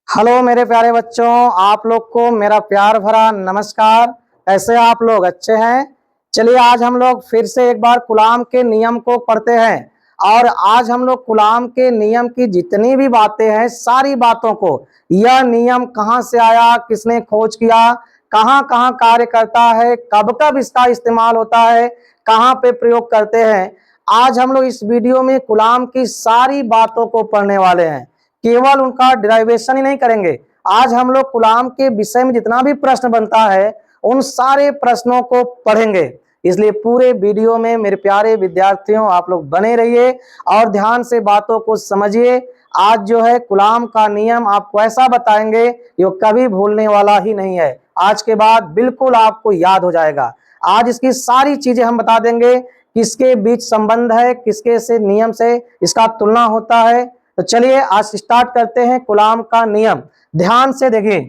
Hello मेरे प्यारे बच्चों, आप लोग को मेरा प्यार भरा नमस्कार। कैसे आप लोग? अच्छे हैं? चलिए आज हम लोग फिर से एक बार कूलाम के नियम को पढ़ते हैं। और आज हम लोग कूलाम के नियम की जितनी भी बातें हैं, सारी बातों को, यह नियम कहाँ से आया, किसने खोज किया, कहाँ कहाँ कार्य करता है, कब कब इसका इस्तेमाल होता है, कहाँ पे प्रयोग करते हैं, आज हम लोग इस वीडियो में कूलाम की सारी बातों को पढ़ने वाले हैं। केवल उनका डिराइवेशन ही नहीं करेंगे, आज हम लोग कूलाम के विषय में जितना भी प्रश्न बनता है उन सारे प्रश्नों को पढ़ेंगे। इसलिए पूरे वीडियो में मेरे प्यारे विद्यार्थियों आप लोग बने रहिए और ध्यान से बातों को समझिए। आज जो है कूलाम का नियम आपको ऐसा बताएंगे जो कभी भूलने वाला ही नहीं है। आज के बाद बिल्कुल आपको याद हो जाएगा। आज इसकी सारी चीजें हम बता देंगे, किसके बीच संबंध है, किसके से नियम से इसका तुलना होता है। तो चलिए आज स्टार्ट करते हैं कूलाम का नियम। ध्यान से देखिए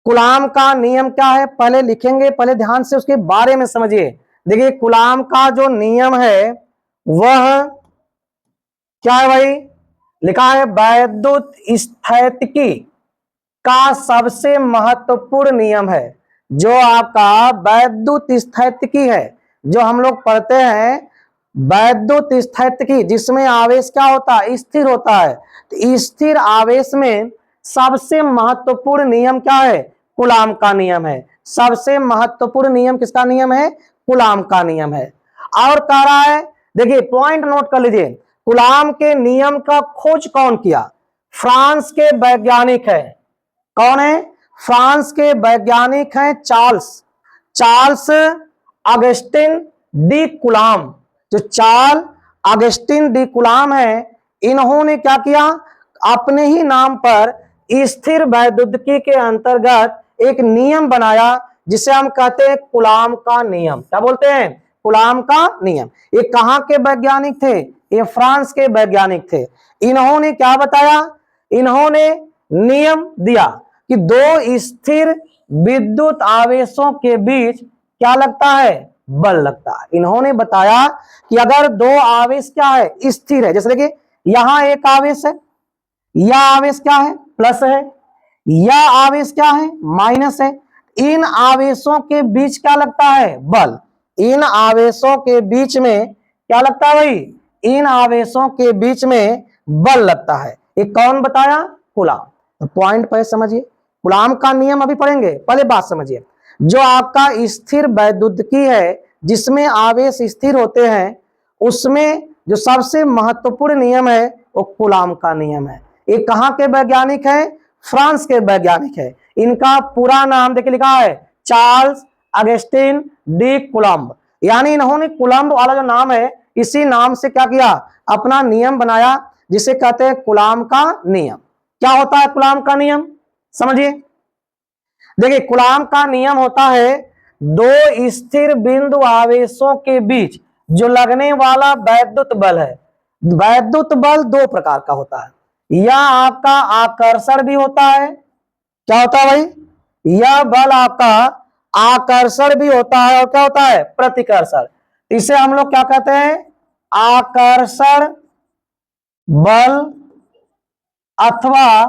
कूलाम का नियम क्या है, पहले लिखेंगे, पहले ध्यान से उसके बारे में समझिए। देखिए कूलाम का जो नियम है वह क्या है भाई, लिखा है वैद्युत स्थैतिकी का सबसे महत्वपूर्ण नियम है। जो आपका वैद्युत स्थैतिकी है, जो हम लोग पढ़ते हैं वैद्युत स्थैतिकी, जिसमें आवेश क्या होता है, स्थिर होता है। तो स्थिर आवेश में सबसे महत्वपूर्ण नियम क्या है, कूलाम का नियम है। सबसे महत्वपूर्ण नियम किसका नियम है, कूलाम का नियम है। और कह रहा है, देखिए पॉइंट नोट कर लीजिए, कूलाम के नियम का खोज कौन किया, फ्रांस के वैज्ञानिक है। कौन है, फ्रांस के वैज्ञानिक हैं चार्ल्स अगस्टिन डी कूलाम। जो चार्ल्स अगस्टिन डी कूलाम है, इन्होंने क्या किया, अपने ही नाम पर स्थिर वैद्युतिकी के अंतर्गत एक नियम बनाया जिसे हम कहते हैं कूलाम का नियम। क्या बोलते हैं, कूलाम का नियम। ये कहां के वैज्ञानिक थे, ये फ्रांस के वैज्ञानिक थे। इन्होंने क्या बताया, इन्होंने नियम दिया कि दो स्थिर विद्युत आवेशों के बीच क्या लगता है, बल लगता है। इन्होंने बताया कि अगर दो आवेश क्या है, स्थिर है, जैसे देखिए यहां एक आवेश है, यह आवेश क्या है, प्लस है, यह आवेश क्या है, माइनस है। इन आवेशों के बीच क्या लगता है, बल। इन आवेशों के बीच में क्या लगता है भाई, इन आवेशों के बीच में बल लगता है। ये कौन बताया, कूलाम। तो पॉइंट पहले समझिए, कूलाम का नियम अभी पढ़ेंगे, पहले बात समझिए। जो आपका स्थिर वैद्युतिकी है, जिसमें आवेश स्थिर होते हैं, उसमें जो सबसे महत्वपूर्ण नियम है वो कूलाम का नियम है। ये कहां के वैज्ञानिक है, फ्रांस के वैज्ञानिक है। इनका पूरा नाम देखिए लिखा है चार्ल्स अगस्टिन डी कूलम्ब। यानी इन्होंने कूलम्ब वाला जो नाम है, इसी नाम से क्या किया, अपना नियम बनाया, जिसे कहते हैं कूलाम का नियम। क्या होता है कूलाम का नियम, समझिए। देखिए कूलाम का नियम होता है दो स्थिर बिंदु आवेशों के बीच जो लगने वाला वैद्युत बल है। वैद्युत बल दो प्रकार का होता है, या आपका आकर्षण भी होता है। क्या होता है भाई, यह बल आपका आकर्षण भी होता है, और क्या होता है, प्रतिकर्षण। इसे हम लोग क्या कहते हैं, आकर्षण बल अथवा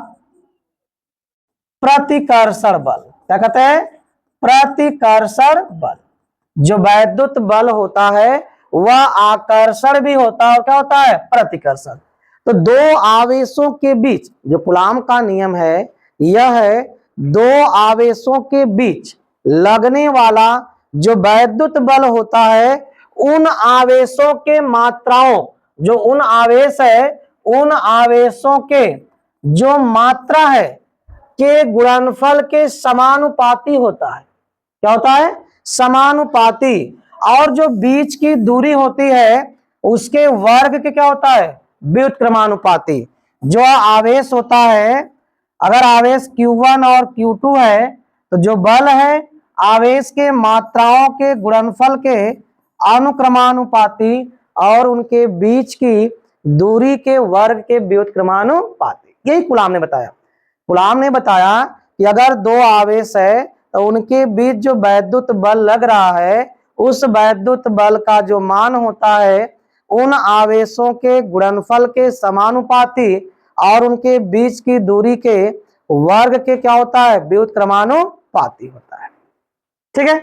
प्रतिकर्षण बल। क्या कहते हैं, प्रतिकर्षण बल। जो वैद्युत बल होता है वह आकर्षण भी होता है, और क्या होता है, प्रतिकर्षण। तो दो आवेशों के बीच जो कूलाम का नियम है, यह है दो आवेशों के बीच लगने वाला जो वैद्युत बल होता है, उन आवेशों के मात्राओं, जो उन आवेश है, उन आवेशों के जो मात्रा है के गुणनफल के समानुपाती होता है। क्या होता है, समानुपाती। और जो बीच की दूरी होती है उसके वर्ग के क्या होता है, व्युत्क्रमानुपाती। जो आवेश होता है, अगर आवेश Q1 और Q2 है, तो जो बल है आवेश के मात्राओं के गुणनफल के अनुक्रमानुपाती और उनके बीच की दूरी के वर्ग के व्युत्क्रमानुपाती। यही कूलाम ने बताया। कूलाम ने बताया कि अगर दो आवेश है तो उनके बीच जो वैद्युत बल लग रहा है, उस वैद्युत बल का जो मान होता है उन आवेशों के गुणनफल के समानुपाती और उनके बीच की दूरी के वर्ग के क्या होता है, व्युत्क्रमानुपाती होता है। ठीक है,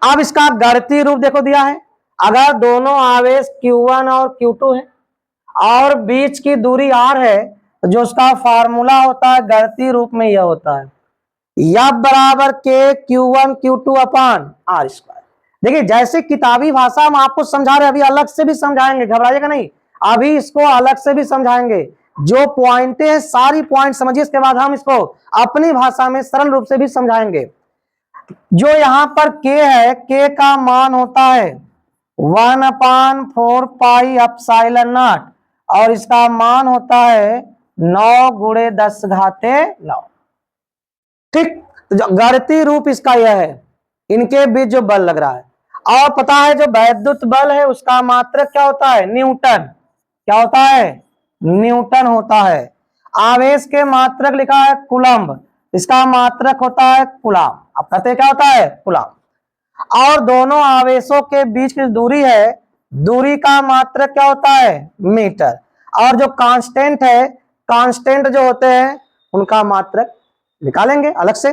अब इसका गणितीय रूप देखो दिया है। अगर दोनों आवेश Q1 और Q2 है और बीच की दूरी r है, तो जो उसका फार्मूला होता है गणितीय रूप में यह होता है F बराबर K Q1 Q2 अपान R स्क्वायर। देखिए जैसे किताबी भाषा हम आपको समझा रहे हैं, अभी अलग से भी समझाएंगे, घबराइएगा नहीं, अभी इसको अलग से भी समझाएंगे। जो पॉइंटें हैं सारी पॉइंट समझिए, इसके बाद हम इसको अपनी भाषा में सरल रूप से भी समझाएंगे। जो यहाँ पर K है, K का मान होता है 1/4 पाई एप्सिलॉन नॉट और इसका मान होता है 9 गुणे 10 घाते 9। ठीक, गणितीय रूप इसका यह है, इनके बीच जो बल लग रहा है। और पता है जो वैद्युत बल है उसका मात्रक क्या होता है, न्यूटन। क्या होता है, न्यूटन होता है। आवेश के मात्रक लिखा है कूलम्ब, इसका मात्रक होता है कूलाम। अब कहते हैं क्या होता है, कूलाम। और दोनों आवेशों के बीच की दूरी है, दूरी का मात्रक क्या होता है, मीटर। और जो कांस्टेंट है, कांस्टेंट जो होते हैं उनका मात्रक निकालेंगे अलग से।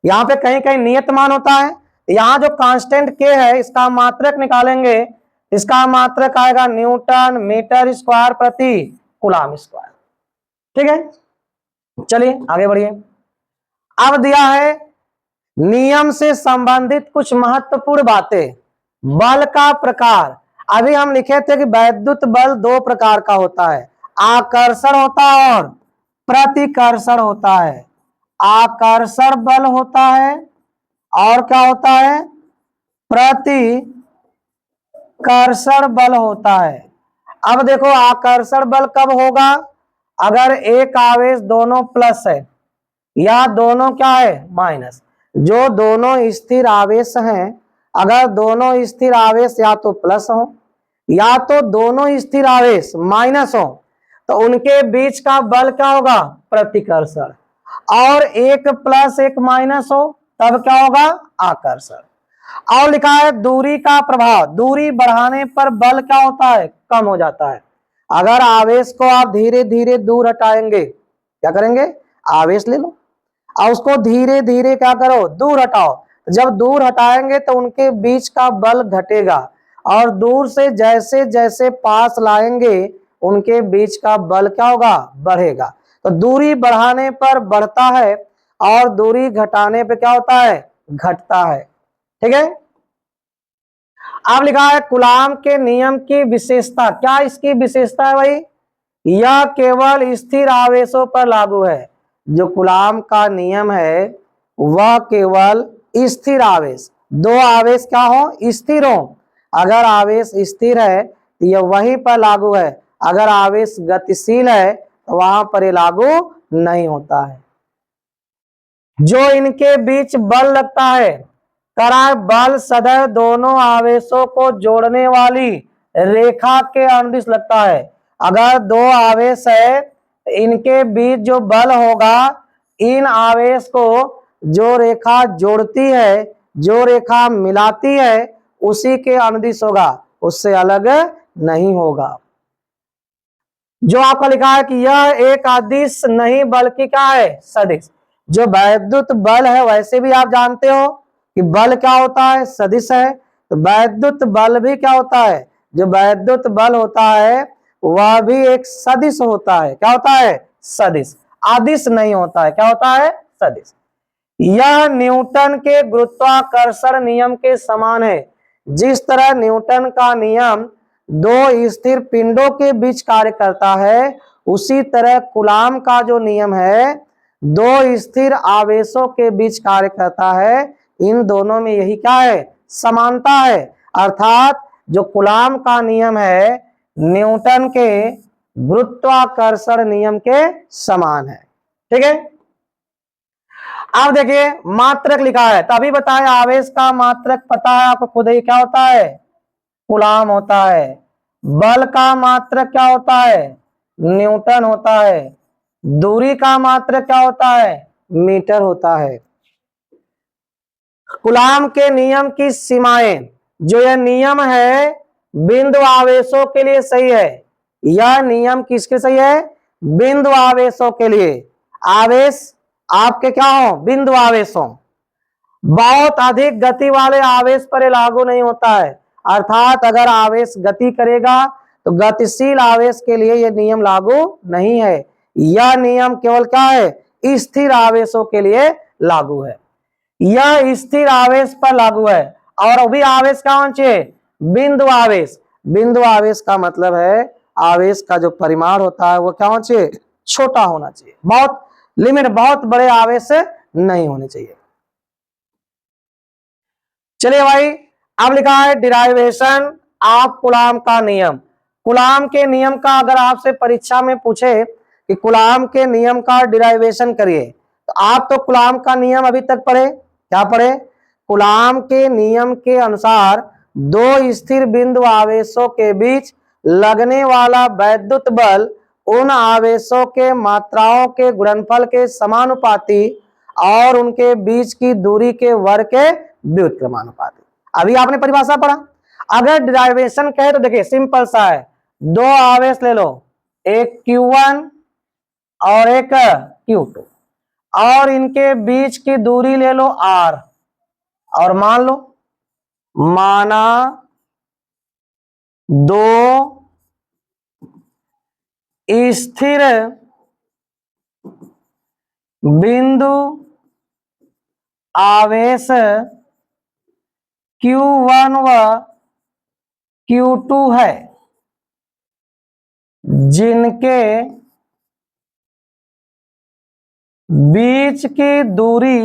यहाँ पे कहीं कहीं नियत मान होता है, यहाँ जो कांस्टेंट के है इसका मात्रक निकालेंगे, इसका मात्रक आएगा न्यूटन मीटर स्क्वायर प्रति कूलाम स्क्वायर। ठीक है, चलिए आगे बढ़िए। अब दिया है नियम से संबंधित कुछ महत्वपूर्ण बातें। बल का प्रकार, अभी हम लिखे थे कि वैद्युत बल दो प्रकार का होता है, आकर्षण होता है और प्रतिकर्षण होता है। आकर्षण बल होता है और क्या होता है, प्रतिकर्षण बल होता है। अब देखो आकर्षण बल कब होगा, अगर एक आवेश दोनों प्लस है या दोनों क्या है माइनस। जो दोनों स्थिर आवेश हैं, अगर दोनों स्थिर आवेश या तो प्लस हो या तो दोनों स्थिर आवेश माइनस हो, तो उनके बीच का बल क्या होगा, प्रतिकर्षण। और एक प्लस एक माइनस हो तब क्या होगा, आकर्षण। और लिखा है दूरी का प्रभाव, दूरी बढ़ाने पर बल क्या होता है, कम हो जाता है। अगर आवेश को आप धीरे धीरे दूर हटाएंगे, क्या करेंगे, आवेश ले लो और उसको धीरे धीरे क्या करो, दूर हटाओ। जब दूर हटाएंगे तो उनके बीच का बल घटेगा और दूर से जैसे जैसे पास लाएंगे उनके बीच का बल क्या होगा, बढ़ेगा। तो दूरी बढ़ाने पर बढ़ता है और दूरी घटाने पे क्या होता है, घटता है। ठीक है, अब लिखा है कूलाम के नियम की विशेषता। क्या इसकी विशेषता है भाई, यह केवल स्थिर आवेशों पर लागू है। जो कूलाम का नियम है वह केवल स्थिर आवेश, दो आवेश क्या हो, स्थिर हो। अगर आवेश स्थिर है तो यह वहीं पर लागू है, अगर आवेश गतिशील है तो वहां पर यह लागू नहीं होता है। जो इनके बीच बल लगता है, करा बल सदैव दोनों आवेशों को जोड़ने वाली रेखा के अनुदिश लगता है। अगर दो आवेश है, इनके बीच जो बल होगा, इन आवेश को जो रेखा जोड़ती है, जो रेखा मिलाती है, उसी के अनुदिश होगा, उससे अलग नहीं होगा। जो आपका लिखा है कि यह एक अदिश नहीं बल्कि क्या है, सदिश। जो वैद्युत बल है वैसे भी आप जानते हो कि बल क्या होता है, सदिश है। तो वैद्युत बल भी क्या होता है, जो वैद्युत बल होता है वह भी एक सदिश होता है। क्या होता है, सदिश, अदिश नहीं होता है। क्या होता है, सदिश। यह न्यूटन के गुरुत्वाकर्षण नियम के समान है। जिस तरह न्यूटन का नियम दो स्थिर पिंडों के बीच कार्य करता है, उसी तरह कूलाम का जो नियम है दो स्थिर आवेशों के बीच कार्य करता है। इन दोनों में यही क्या है, समानता है। अर्थात जो कूलाम का नियम है न्यूटन के गुरुत्वाकर्षण नियम के समान है। ठीक है, अब देखिए मात्रक लिखा है, तभी बताया आवेश का मात्रक पता है आपको खुद ही, क्या होता है, कूलाम होता है। बल का मात्रक क्या होता है, न्यूटन होता है। दूरी का मात्रक क्या होता है, मीटर होता है। कूलाम के नियम की सीमाएं, जो यह नियम है बिंदु आवेशों के लिए सही है। यह नियम किसके सही है, बिंदु आवेशों के लिए, आवेश आपके क्या हो, बिंदु आवेश हो। बहुत अधिक गति वाले आवेश पर ये लागू नहीं होता है, अर्थात अगर आवेश गति करेगा तो गतिशील आवेश के लिए यह नियम लागू नहीं है। यह नियम केवल क्या है, स्थिर आवेशों के लिए लागू है। यह स्थिर आवेश पर लागू है। और अभी आवेश कौन चाहिए, बिंदु आवेश। बिंदु आवेश का मतलब है आवेश का जो परिमाण होता है वो क्या होना चाहिए, छोटा होना चाहिए, बहुत लिमिट, बहुत बड़े आवेश नहीं होने चाहिए। चलिए भाई, अब लिखा है डिराइवेशन ऑफ कूलाम का नियम। कूलाम के नियम का अगर आपसे परीक्षा में पूछे कि कूलाम के नियम का डिराइवेशन करिए, तो आप तो कूलाम का नियम अभी तक पढ़े, क्या पढ़े, कूलाम के नियम के अनुसार दो स्थिर बिंदु आवेशों के बीच लगने वाला वैद्युत बल उन आवेशों के मात्राओं के गुणनफल के समानुपाती और उनके बीच की दूरी के वर्ग के व्युत्क्रमानुपाती। अभी आपने परिभाषा पढ़ा। अगर डिराइवेशन कहे तो देखिए सिंपल सा है, दो आवेश ले लो, एक Q1 और एक Q2 और इनके बीच की दूरी ले लो R, और मान लो माना दो स्थिर बिंदु आवेश Q1 व Q2 है, जिनके बीच की दूरी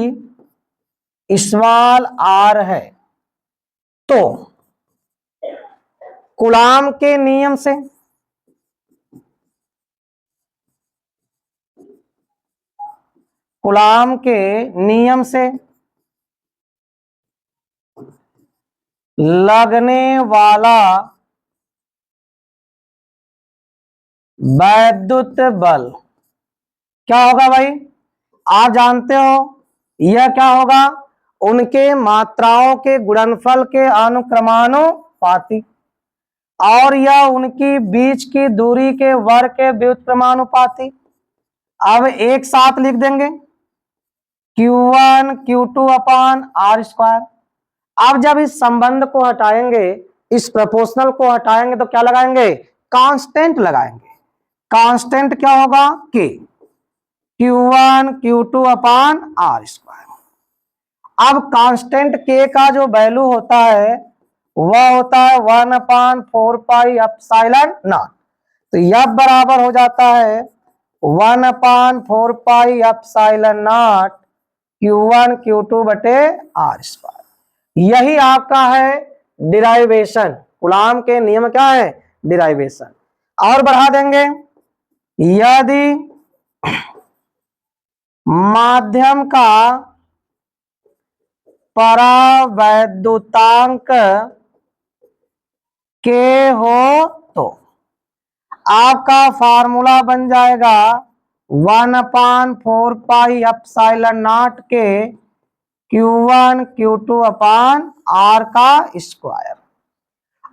स्मॉल r है। तो कूलाम के नियम से कूलाम के नियम से लगने वाला वैद्युत बल क्या होगा भाई, आप जानते हो यह क्या होगा, उनके मात्राओं के गुणनफल के अनुक्रमानुपाती, और यह उनकी बीच की दूरी के वर्ग के व्युत्क्रमानुपाती। अब एक साथ लिख देंगे Q1 Q2 अपान R स्क्वायर। अब जब इस संबंध को हटाएंगे, इस प्रोपोर्शनल को हटाएंगे तो क्या लगाएंगे, कांस्टेंट लगाएंगे। कांस्टेंट क्या होगा, K, Q1 Q2 अपान R स्क्वायर। अब कांस्टेंट K का जो वैल्यू होता है वह होता है 1/4 पाई एप्सिलॉन नॉट। तो यह बराबर हो जाता है 1/4 pi epsilon naught Q1 Q2 बटे R स्क्वायर। यही आपका है डिराइवेशन। कूलाम के नियम क्या है, डिराइवेशन। और बढ़ा देंगे, यदि माध्यम का परावैद्युतांक K हो तो आपका फार्मूला बन जाएगा 1/4 पाई एप्सिलॉन नॉट के Q1 Q2 अपान R का स्क्वायर।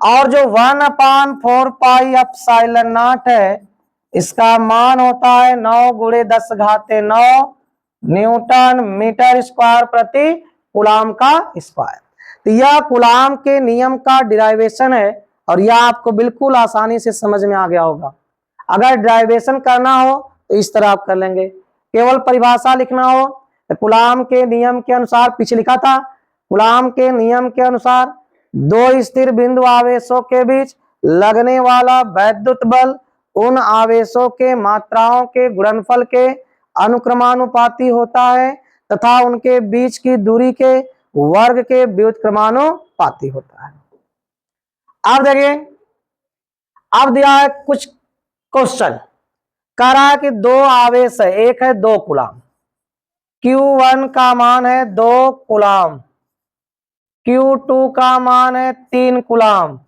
और जो 1/4 पाई एप्सिलॉन नॉट है इसका मान होता है 9 गुणे 10 घाते 9 न्यूटन मीटर स्क्वायर प्रति कूलाम का स्क्वायर। तो यह कूलाम के नियम का डिराइवेशन है और यह आपको बिल्कुल आसानी से समझ में आ गया होगा। अगर डिराइवेशन करना हो तो इस तरह आप कर लेंगे, केवल परिभाषा लिखना हो तो कूलाम के नियम के अनुसार, पीछे लिखा था कूलाम के नियम के अनुसार दो स्थिर बिंदु आवेशों के बीच लगने वाला वैद्युत बल उन आवेशों के मात्राओं के गुणनफल के अनुक्रमानुपाती होता है तथा उनके बीच की दूरी के वर्ग के व्युत्क्रमानुपाती होता है। अब देखिए, अब दिया है कुछ क्वेश्चन, कह रहा है कि दो आवेश है, एक है 2 कूलाम, Q1 का मान है 2 कूलाम, Q2 का मान है 3 कूलाम,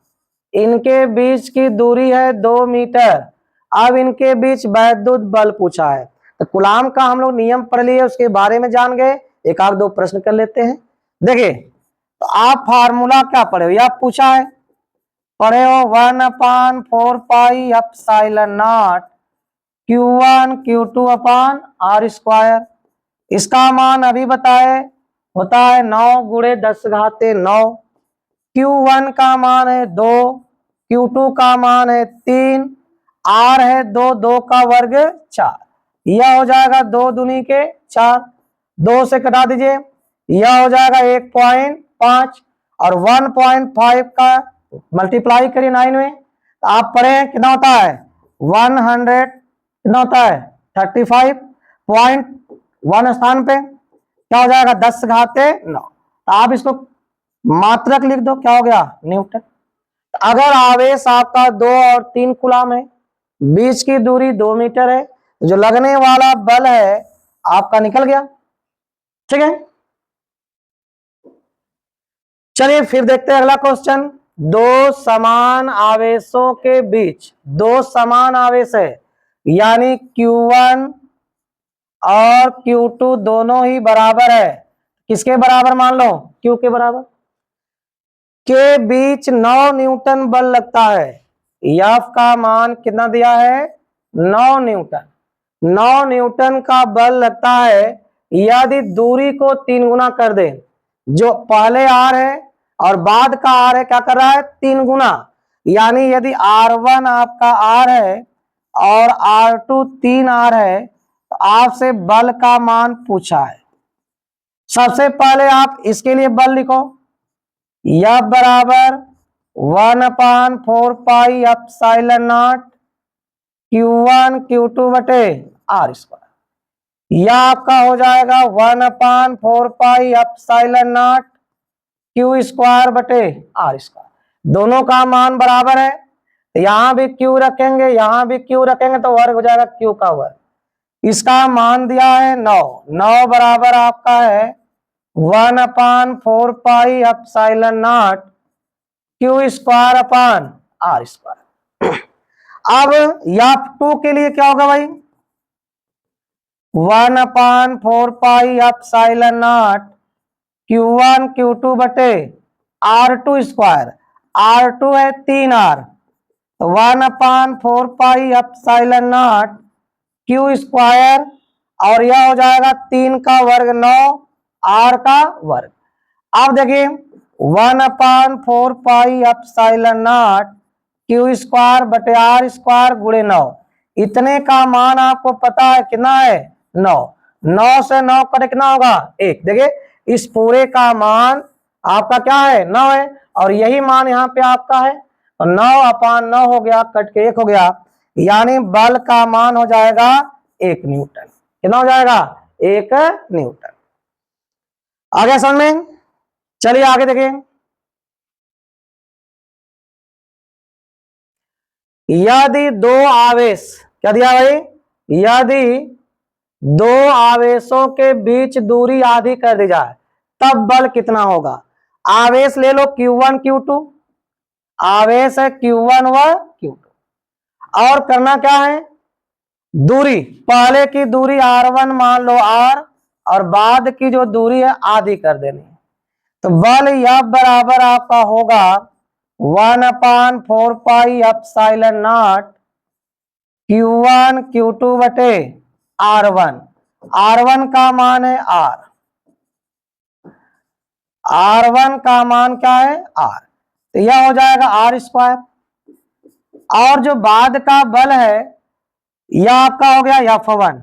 इनके बीच की दूरी है 2 मीटर। अब इनके बीच वैद्युत बल पूछा है, तो कूलाम का हम लोग नियम पढ़ लिए, उसके बारे में जान गए, एक आध दो प्रश्न कर लेते हैं। देखिए, तो आप फार्मूला क्या पढ़े हो, यह पूछा है, पढ़े हो 1/4 pi epsilon naught Q1 Q2 upon r square. इसका मान अभी बताए होता है 9 गुणे 10 घाते 9। Q1 का मान है 2, Q2 का मान है 3, R है 2, 2 का वर्ग 4। यह हो जाएगा 2 दूनी के 4, 2 से कटा दीजिए, यह हो जाएगा 1.5 और 1.5 का मल्टीप्लाई करिए 9 में, तो आप पढ़े कितना होता है 100, कितना होता है 35.1 स्थान पे क्या हो जाएगा 10 घाते 9। तो आप इसको मात्रक लिख दो, क्या हो गया न्यूटन। अगर आवेश आपका 2 और 3 कूलम है, बीच की दूरी 2 मीटर है, जो लगने वाला बल है आपका निकल गया। ठीक है, चलिए फिर देखते हैं अगला क्वेश्चन। दो समान आवेशों के बीच, दो समान आवेश है यानी Q1 और Q2 दोनों ही बराबर है। किसके बराबर मान लो, Q के बराबर। के बीच 9 न्यूटन बल लगता है। F का मान कितना दिया है 9 न्यूटन। 9 न्यूटन का बल लगता है यदि दूरी को 3 गुना कर दे। जो पहले R है और बाद का R है क्या कर रहा है 3 गुना, यानी यदि R1 आपका R है और R2 3R है तो आपसे बल का मान पूछा है। सबसे पहले आप इसके लिए बल लिखो, F बराबर 1/4 pi epsilon naught Q1 Q2 बटे R स्क्वायर। यह आपका हो जाएगा 1/4 pi epsilon not Q square बटे R स्क्वायर। दोनों का मान बराबर है, यहां भी Q रखेंगे यहां भी Q रखेंगे तो वर्ग हो जाएगा Q का वर्ग। इसका मान दिया है 9। 9 बराबर आपका है 1/4 pi epsilon not Q square upon R square. अब F2 के लिए क्या होगा भाई 1/4 pi epsilon naught Q1 Q2 बटे R2 स्क्वायर। R2 है 3R, तो 1/4 pi epsilon not Q square और यह हो जाएगा 3 का वर्ग 9 R का वर्ग। अब देखिए 1/4 pi epsilon not Q square बटे R स्क्वायर गुणे 9, इतने का मान आपको पता है कितना है 9। 9 से 9 कटे कितना होगा 1। देखिए इस पूरे का मान आपका क्या है 9 है और यही मान यहाँ पे आपका है, तो 9/9 हो गया, कट के 1 हो गया, यानी बल का मान हो जाएगा 1 न्यूटन। कितना हो जाएगा 1 न्यूटन। आगे समझ में, चलिए आगे देखिए। यदि दो आवेश, क्या दिया भाई, यदि दो आवेशों के बीच दूरी आधी कर दी जाए तब बल कितना होगा। आवेश ले लो Q1 Q2, आवेश है Q1 व Q2 और करना क्या है दूरी, पहले की दूरी R1 मान लो R और बाद की जो दूरी है आधी कर देनी है। तो बल F बराबर आपका होगा 1/4 pi epsilon naught Q1 Q2 बटे R1। R1 का मान है R, R1 का मान क्या है R, तो यह हो जाएगा R स्क्वायर। और जो बाद का बल है यह आपका हो गया F1,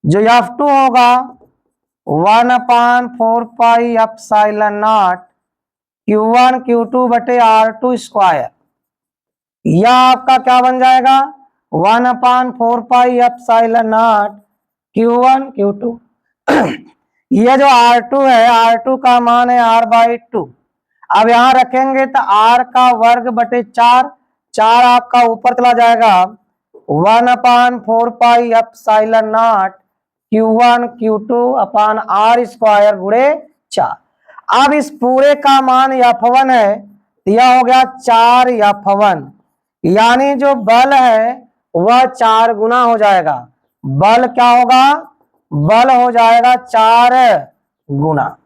जो F2 होगा 1/4 pi epsilon naught Q1 Q2 बटे R2 स्क्वायर। यह आपका क्या बन जाएगा 1/4 pi epsilon naught Q1 Q2। यह जो R2 है R2 का मान है R/2। अब यहां रखेंगे तो R का वर्ग बटे 4, 4 आपका ऊपर चला जाएगा 1/4 pi epsilon naught Q1 Q2 अपान R स्क्वायर गुणे 4। अब इस पूरे का मान F1 है, यह हो गया 4 F1, यानी जो बल है वह 4 गुना हो जाएगा। बल क्या होगा, बल हो जाएगा 4 गुना।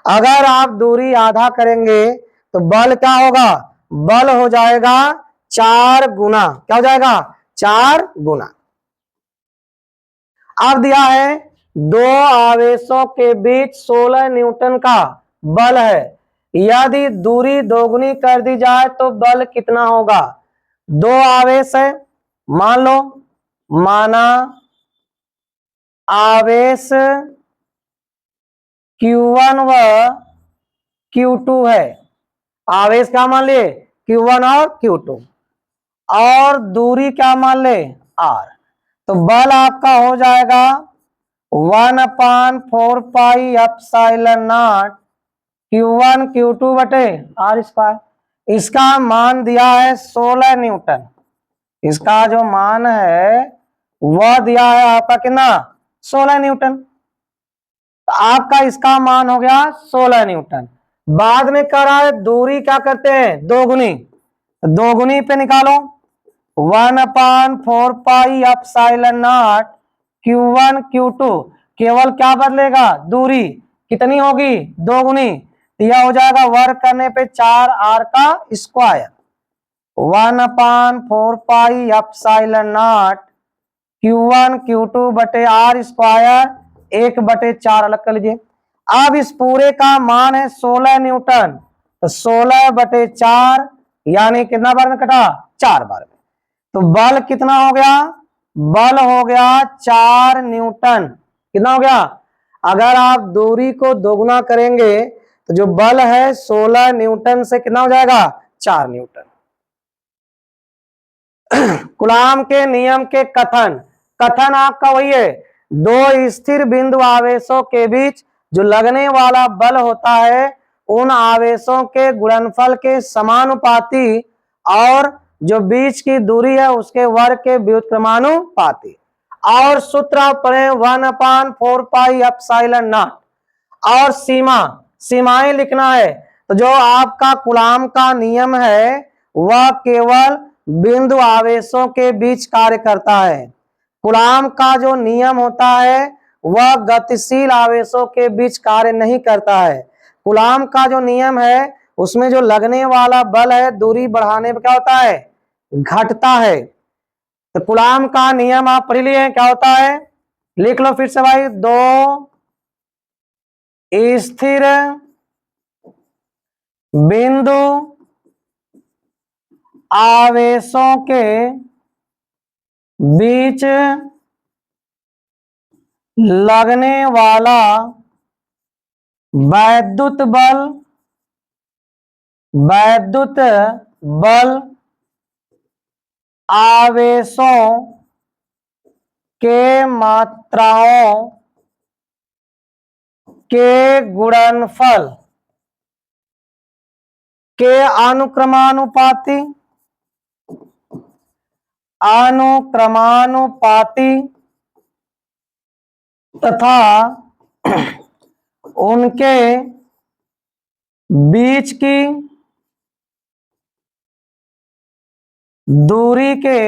अगर आप दूरी आधा करेंगे तो बल क्या होगा, बल हो जाएगा 4 गुना, क्या हो जाएगा 4 गुना। अब दिया है दो आवेशों के बीच 16 न्यूटन का बल है, यदि दूरी दोगुनी कर दी जाए तो बल कितना होगा। दो आवेश है, मान लो, माना आवेश Q1 व Q2 है, आवेश क्या मान लिए Q1 और Q2, और दूरी क्या मान ले R, तो बल आपका हो जाएगा 1/4 पाई Q1 Q2 बटे R स्क्वायर। इसका मान दिया है 16 न्यूटन, इसका जो मान है वह दिया है आपका कितना 16 न्यूटन, तो आपका इसका मान हो गया 16 न्यूटन। बाद में कह रहा है दूरी क्या करते हैं दोगुनी, दोगुनी पे निकालो 1/4 पाई Q1 Q2, केवल क्या बदलेगा दूरी कितनी होगी दोगुनी, यह हो जाएगा वर्ग करने पे 4R का स्क्वायर, 1/4 पाई Q1 Q2 बटे R स्क्वायर 1/4 अलग कर लीजिए। अब इस पूरे का मान है 16 न्यूटन, तो 16/4 यानी कितना बार में कटा 4 बार में, तो बल कितना हो गया, बल हो गया 4 न्यूटन। कितना हो गया, अगर आप दूरी को दोगुना करेंगे तो जो बल है 16 न्यूटन से कितना हो जाएगा 4 न्यूटन। कूलाम के नियम के कथन, कथन आपका वही है, दो स्थिर बिंदु आवेशों के बीच जो लगने वाला बल होता है उन आवेशों के गुणनफल के समानुपाती और जो बीच की दूरी है उसके वर्ग के व्युत्क्रमानुपाती, और सूत्र आप पढ़े 1/4 पाई और सीमा, सीमाएं लिखना है, तो जो आपका कूलाम का नियम है वह केवल बिंदु आवेशों के बीच कार्य करता है। कूलाम का जो नियम होता है वह गतिशील आवेशों के बीच कार्य नहीं करता है। कूलाम का जो नियम है उसमें जो लगने वाला बल है दूरी बढ़ाने पर क्या होता है घटता है। तो कूलाम का नियम आप पढ़ लिए क्या होता है, लिख लो फिर से भाई, दो स्थिर बिंदु आवेशों के बीच लगने वाला वैद्युत बल आवेशों के मात्राओं के गुणनफल के अनुक्रमानुपाती तथा उनके बीच की दूरी के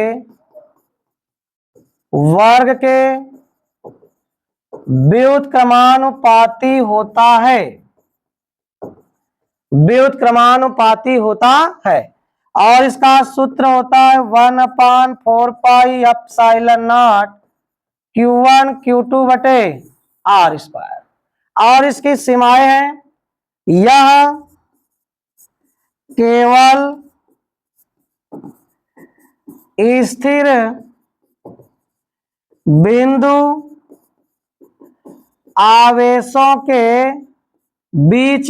वर्ग के व्युत्क्रमानुपाती होता है, व्युत्क्रमानुपाती होता है। और इसका सूत्र होता है 1/4 पाई Q1 Q2 बटे R स्क्वायर, और इसकी सीमाएं हैं, यह केवल स्थिर बिंदु आवेशों के बीच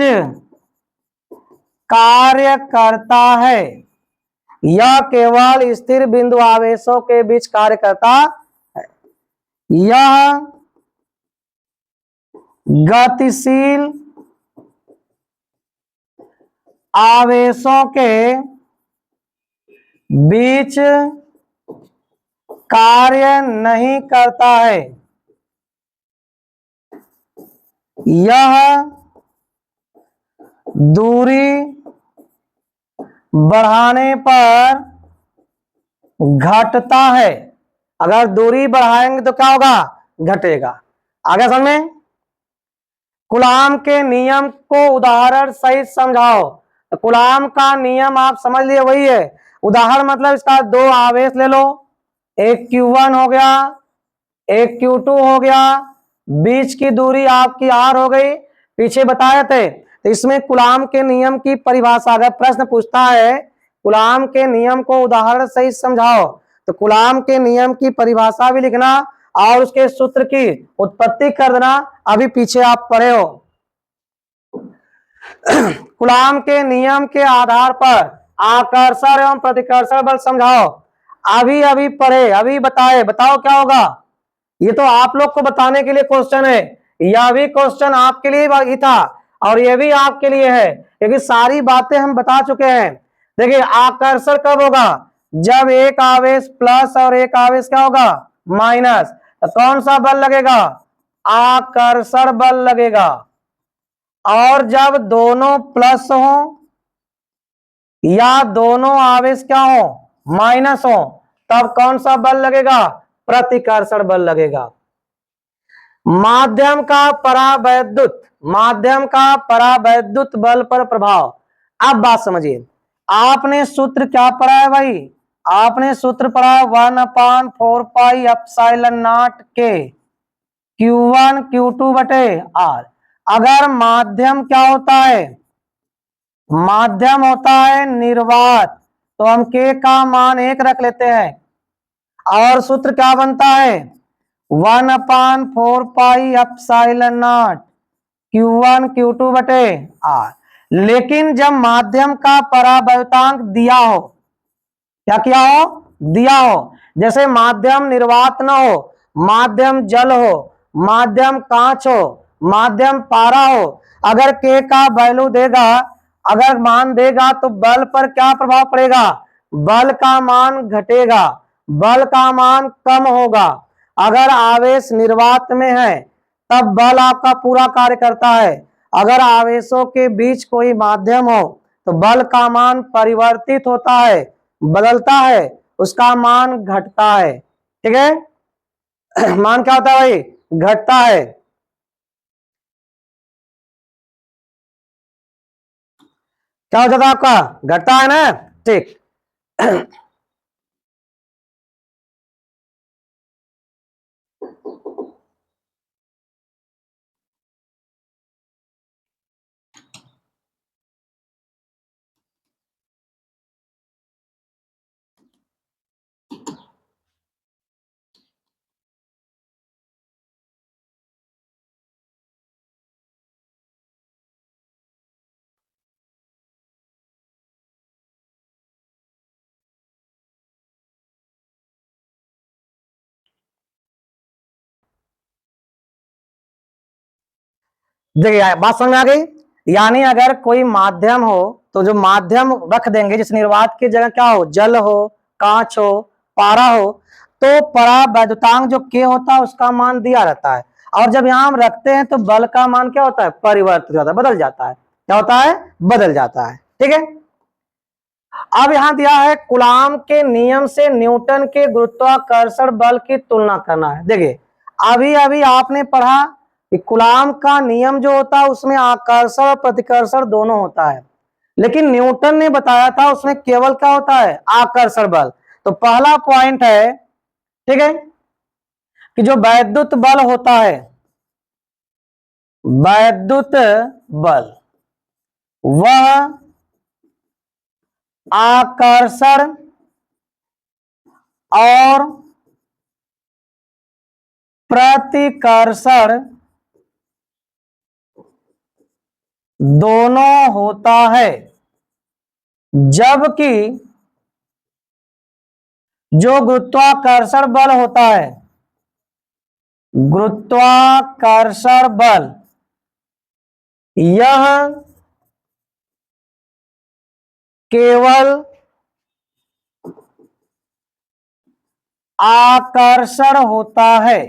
कार्य करता है, यह केवल स्थिर बिंदु आवेशों के बीच कार्य करता है। यह गतिशील आवेशों के बीच कार्य नहीं करता है, यह दूरी बढ़ाने पर घटता है। अगर दूरी बढ़ाएंगे तो क्या होगा घटेगा। आगे समझ में, कूलाम के नियम को उदाहरण सहित समझाओ। तो कूलाम का नियम आप समझ लिए वही है, उदाहरण मतलब इसका दो आवेश ले लो, एक Q1 हो गया एक Q2 हो गया, बीच की दूरी आपकी R हो गई, पीछे बताए थे। तो इसमें कूलाम के नियम की परिभाषा, अगर प्रश्न पूछता है कूलाम के नियम को उदाहरण सहित समझाओ, तो कूलाम के नियम की परिभाषा भी लिखना और उसके सूत्र की उत्पत्ति कर देना। अभी पीछे आप पढ़े हो। कूलाम के नियम के आधार पर आकर्षण एवं प्रतिकर्षण बल समझाओ। अभी अभी पढ़े, अभी बताए, बताओ क्या होगा। ये तो आप लोग को बताने के लिए क्वेश्चन है, यह भी क्वेश्चन आपके लिए ही था और यह भी आपके लिए है, क्योंकि सारी बातें हम बता चुके हैं। देखिए आकर्षण कब होगा, जब एक आवेश प्लस और एक आवेश क्या होगा माइनस, तो कौन सा बल लगेगा, आकर्षण बल लगेगा। और जब दोनों प्लस हो या दोनों आवेश क्या हो माइनस हो, तब कौन सा बल लगेगा, प्रतिकर्षण बल लगेगा। माध्यम का परावैद्युत, माध्यम का परावैद्युत बल पर प्रभाव। अब बात समझिए, आपने सूत्र क्या पढ़ा है भाई, आपने सूत्र पढ़ा 1/4πε0 के Q1 Q2 बटे R। अगर माध्यम क्या होता है, माध्यम होता है निर्वात, तो हम K का मान 1 रख लेते हैं और सूत्र क्या बनता है 1/4πε0 Q1 Q2 बटे R। लेकिन जब माध्यम का परावैद्युतांक दिया हो, क्या किया हो, दिया हो, जैसे माध्यम निर्वात न हो, माध्यम जल हो, माध्यम कांच हो, माध्यम पारा हो, अगर K का वैल्यू देगा, अगर मान देगा, तो बल पर क्या प्रभाव पड़ेगा, बल का मान घटेगा, बल का मान कम होगा। अगर आवेश निर्वात में है तब बल आपका पूरा कार्य करता है, अगर आवेशों के बीच कोई माध्यम हो तो बल का मान परिवर्तित होता है, बदलता है, उसका मान घटता है। ठीक है मान क्या होता है भाई, घटता है। क्या हो जाता है आपका, घटता है ना, ठीक देखिए बात समझ में आ गई। यानी अगर कोई माध्यम हो तो जो माध्यम रख देंगे, जिस निर्वात की जगह क्या हो, जल हो, कांच हो, पारा हो, तो परावैद्युतांक जो K होता है उसका मान दिया रहता है, और जब यहां हम रखते हैं तो बल का मान क्या होता है, परिवर्तित हो जाता है, बदल जाता है। क्या होता है, बदल जाता है। ठीक है, अब यहां दिया है कूलाम के नियम से न्यूटन के गुरुत्वाकर्षण बल की तुलना करना है। देखिए अभी अभी आपने पढ़ा कि कूलाम का नियम जो होता है उसमें आकर्षण और प्रतिकर्षण दोनों होता है, लेकिन न्यूटन ने बताया था उसमें केवल क्या होता है, आकर्षण बल। तो पहला पॉइंट है, ठीक है, कि जो वैद्युत बल होता है, वैद्युत बल, वह आकर्षण और प्रतिकर्षण दोनों होता है, जबकि जो गुरुत्वाकर्षण बल होता है, गुरुत्वाकर्षण बल, यह केवल आकर्षण होता है।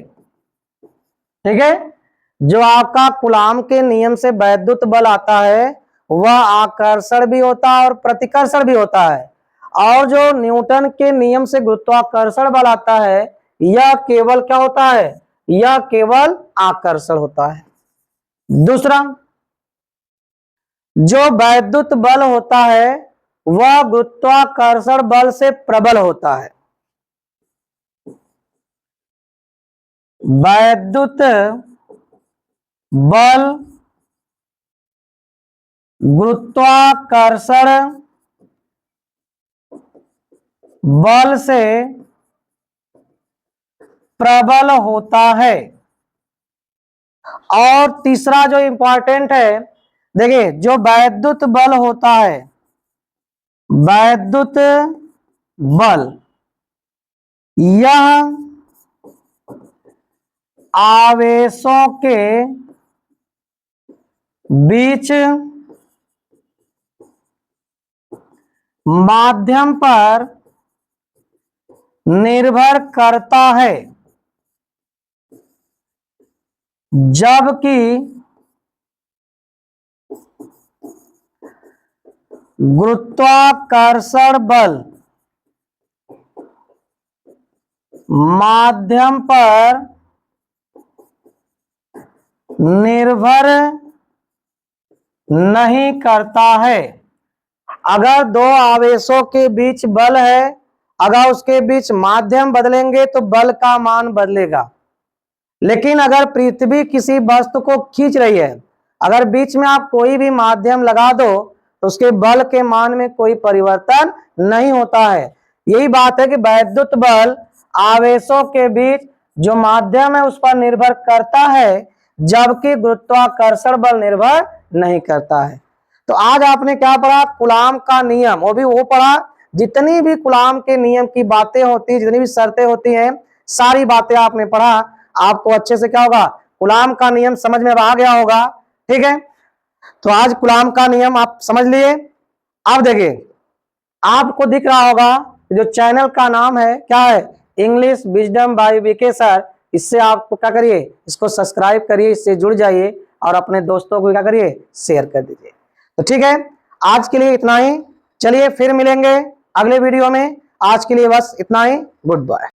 ठीक है, जो आपका कूलाम के नियम से वैद्युत बल आता है वह आकर्षण भी होता है और प्रतिकर्षण भी होता है, और जो न्यूटन के नियम से गुरुत्वाकर्षण बल आता है यह केवल क्या होता है, यह केवल आकर्षण होता है। दूसरा, जो वैद्युत बल होता है वह गुरुत्वाकर्षण बल से प्रबल होता है। वैद्युत बल गुरुत्वाकर्षण बल से प्रबल होता है। और तीसरा जो इंपॉर्टेंट है, देखिए जो वैद्युत बल होता है, वैद्युत बल, यह आवेशों के बीच माध्यम पर निर्भर करता है, जबकि गुरुत्वाकर्षण बल माध्यम पर निर्भर नहीं करता है। अगर दो आवेशों के बीच बल है, अगर उसके बीच माध्यम बदलेंगे तो बल का मान बदलेगा। लेकिन अगर पृथ्वी किसी वस्तु को खींच रही है, अगर बीच में आप कोई भी माध्यम लगा दो तो उसके बल के मान में कोई परिवर्तन नहीं होता है। यही बात है कि वैद्युत बल आवेशों के बीच जो माध्यम है उस पर निर्भर करता है, जबकि गुरुत्वाकर्षण बल निर्भर नहीं करता है। तो आज आपने क्या पढ़ा? कूलाम का नियम, वो भी वो पढ़ा जितनी भी कूलाम के नियम की बातें होती है, जितनी भी शर्तें होती हैं, सारी बातें आपने पढ़ा। आपको अच्छे से क्या होगा, कूलाम का नियम समझ में आ गया होगा। ठीक है, तो आज कूलाम का नियम आप समझ लिए। अब देखिए, आपको दिख रहा होगा जो चैनल का नाम है क्या है, English wisdom by VK sir. इससे आपको क्या करिए, इसको सब्सक्राइब करिए, इससे जुड़ जाइए और अपने दोस्तों को क्या करिए, शेयर कर दीजिए। तो ठीक है, आज के लिए इतना ही। चलिए फिर मिलेंगे अगले वीडियो में। आज के लिए बस इतना ही। Good bye.